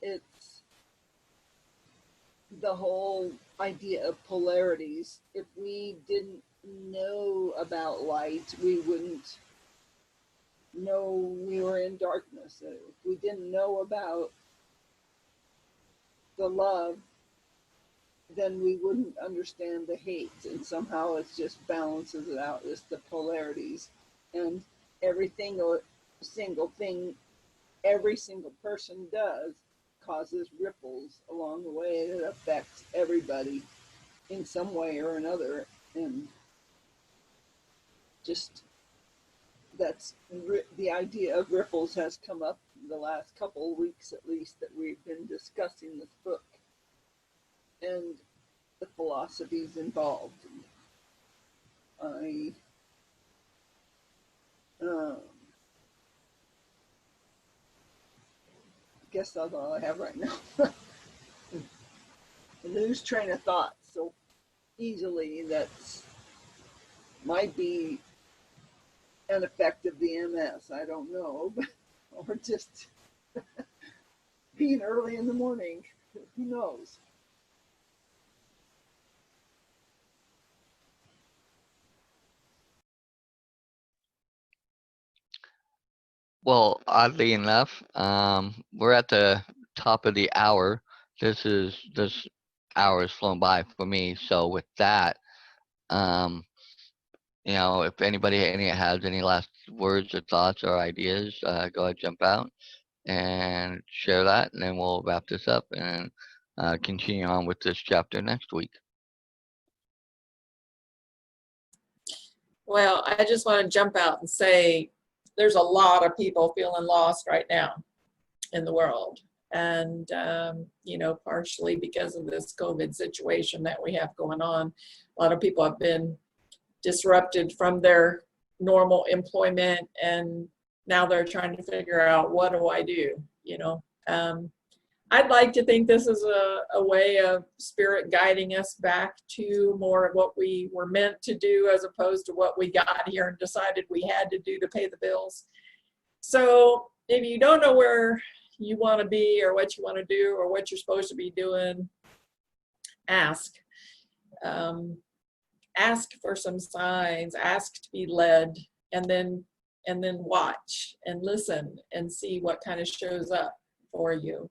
It's the whole idea of polarities. If we didn't know about light, we wouldn't know we were in darkness. If we didn't know about the love, then we wouldn't understand the hate. And somehow it just balances it out. It's the polarities. And everything, single thing, every single person does causes ripples along the way that affects everybody in some way or another. And just that's the idea of ripples has come up the last couple of weeks at least that we've been discussing this book and the philosophies involved. I guess that's all I have right now. I lose train of thought so easily. That might be an effect of the MS. I don't know, or just being early in the morning. Who knows? Well, oddly enough, we're at the top of the hour. This hour has flown by for me. So with that, um, if anybody has any last words or thoughts or ideas, go ahead, jump out and share that, and then we'll wrap this up and continue on with this chapter next week. Well, I just want to jump out and say there's a lot of people feeling lost right now in the world. And, partially because of this COVID situation that we have going on, a lot of people have been disrupted from their normal employment, and now they're trying to figure out, what do I do? I'd like to think this is a way of spirit guiding us back to more of what we were meant to do, as opposed to what we got here and decided we had to do to pay the bills. So if you don't know where you want to be or what you want to do or what you're supposed to be doing, ask. Ask for some signs, ask to be led, and then watch and listen and see what kind of shows up for you.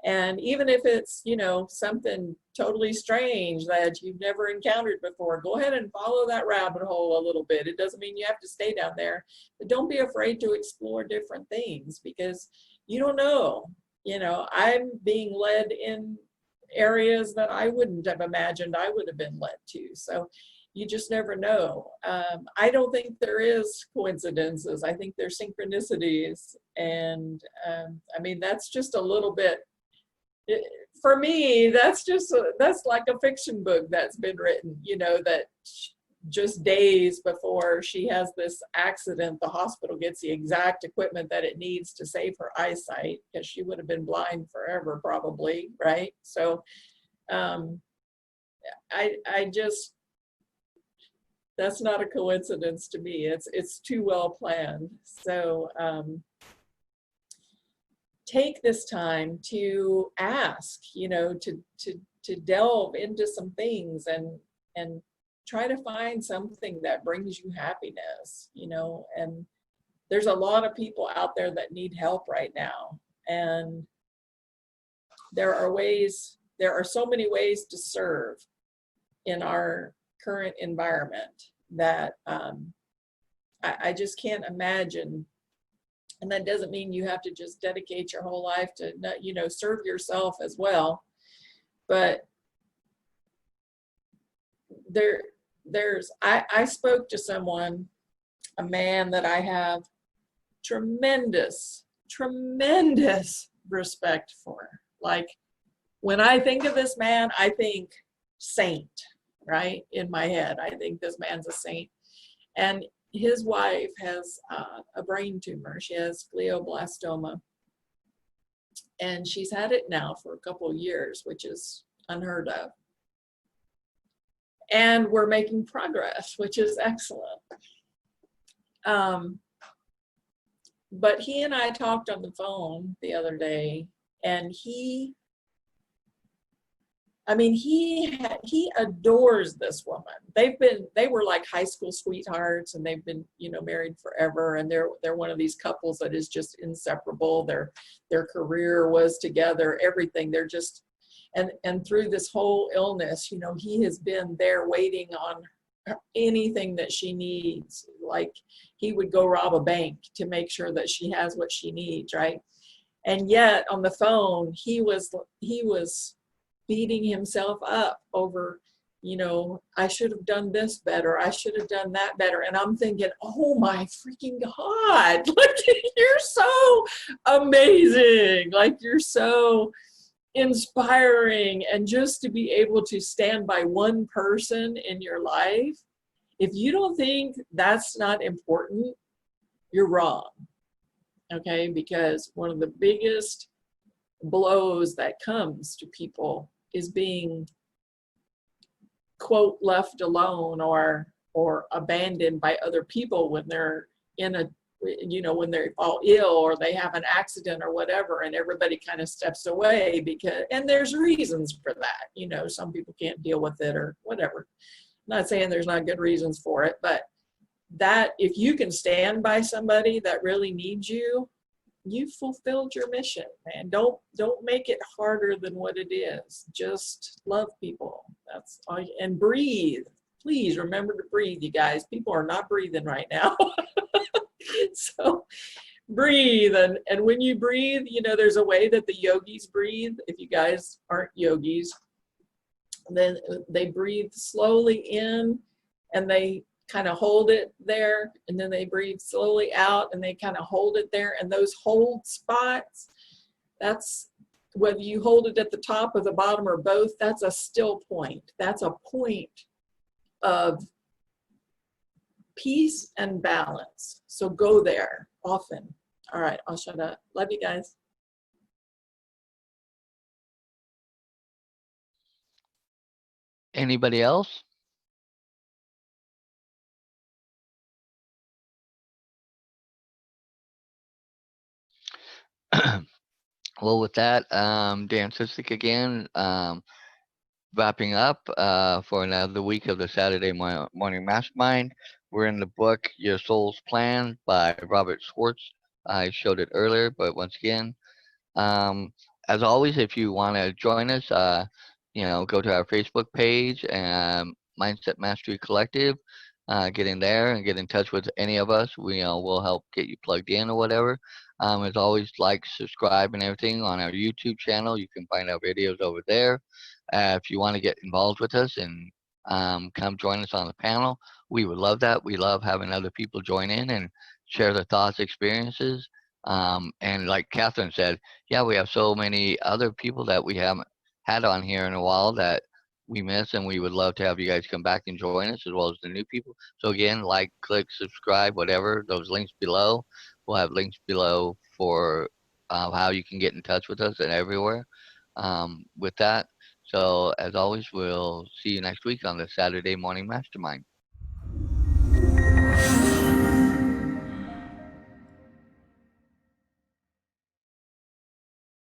And even if it's, something totally strange that you've never encountered before, go ahead and follow that rabbit hole a little bit. It doesn't mean you have to stay down there, but don't be afraid to explore different things, because you don't know. I'm being led in areas that I wouldn't have imagined I would have been led to. So you just never know. I don't think there is coincidences. I think there's synchronicities. And that's just a little bit, for me, that's like a fiction book that's been written, that just days before she has this accident, the hospital gets the exact equipment that it needs to save her eyesight, because she would have been blind forever probably, right? So I just, that's not a coincidence to me. It's too well planned. So take this time to ask, to delve into some things and try to find something that brings you happiness, you know. And there's a lot of people out there that need help right now, and there are so many ways to serve in our current environment that I just can't imagine. And that doesn't mean you have to just dedicate your whole life to, you know, serve yourself as well. But I spoke to someone, a man that I have tremendous respect for. Like, when I think of this man, I think saint, right? In my head, I think this man's a saint. And his wife has a brain tumor. She has glioblastoma. And she's had it now for a couple of years, which is unheard of. And we're making progress, which is excellent. But he and I talked on the phone the other day, and he adores this woman. They were like high school sweethearts, and they've been, you know, married forever. And they're one of these couples that is just inseparable. Their career was together, everything. They're just, and through this whole illness, you know, he has been there waiting on anything that she needs. Like, he would go rob a bank to make sure that she has what she needs, right? And yet on the phone, he was beating himself up over, you know, I should have done this better, I should have done that better. And I'm thinking, oh my freaking God, like, you're so amazing, like, you're so inspiring. And just to be able to stand by one person in your life, if you don't think that's not important, you're wrong. Okay? Because one of the biggest blows that comes to people is being, quote, left alone or abandoned by other people when they're in a, you know, when they fall ill or they have an accident or whatever, and everybody kind of steps away because, and there's reasons for that. You know, some people can't deal with it or whatever. I'm not saying there's not good reasons for it, but that if you can stand by somebody that really needs you, you've fulfilled your mission, man. Don't make it harder than what it is. Just love people. That's all. And breathe. Please remember to breathe, you guys. People are not breathing right now. So breathe. And when you breathe, you know, there's a way that the yogis breathe. If you guys aren't yogis, then they breathe slowly in and they kind of hold it there, and then they breathe slowly out and they kind of hold it there. And those hold spots, that's whether you hold it at the top or the bottom or both, that's a still point. That's a point of peace and balance. So go there often. All right, I'll shut up. Love you guys. Anybody else? Well, with that, Dan Sisseck again, wrapping up for another week of the Saturday Morning Mastermind. We're in the book Your Soul's Plan by Rober Schwartz. I showed it earlier, but once again, as always, if you want to join us, you know, go to our Facebook page, Mindset Mastery Collective. Get in there and get in touch with any of us. We'll help get you plugged in or whatever. As always, like, subscribe, and everything on our YouTube channel. You can find our videos over there. If you want to get involved with us and come join us on the panel, we would love that. We love having other people join in and share their thoughts, experiences. And like Katherine said, yeah, we have so many other people that we haven't had on here in a while that we miss, and we would love to have you guys come back and join us, as well as the new people. So again, like, click, subscribe, whatever, those links below. We'll have links below for how you can get in touch with us and everywhere with that. So as always, we'll see you next week on the Saturday Morning Mastermind.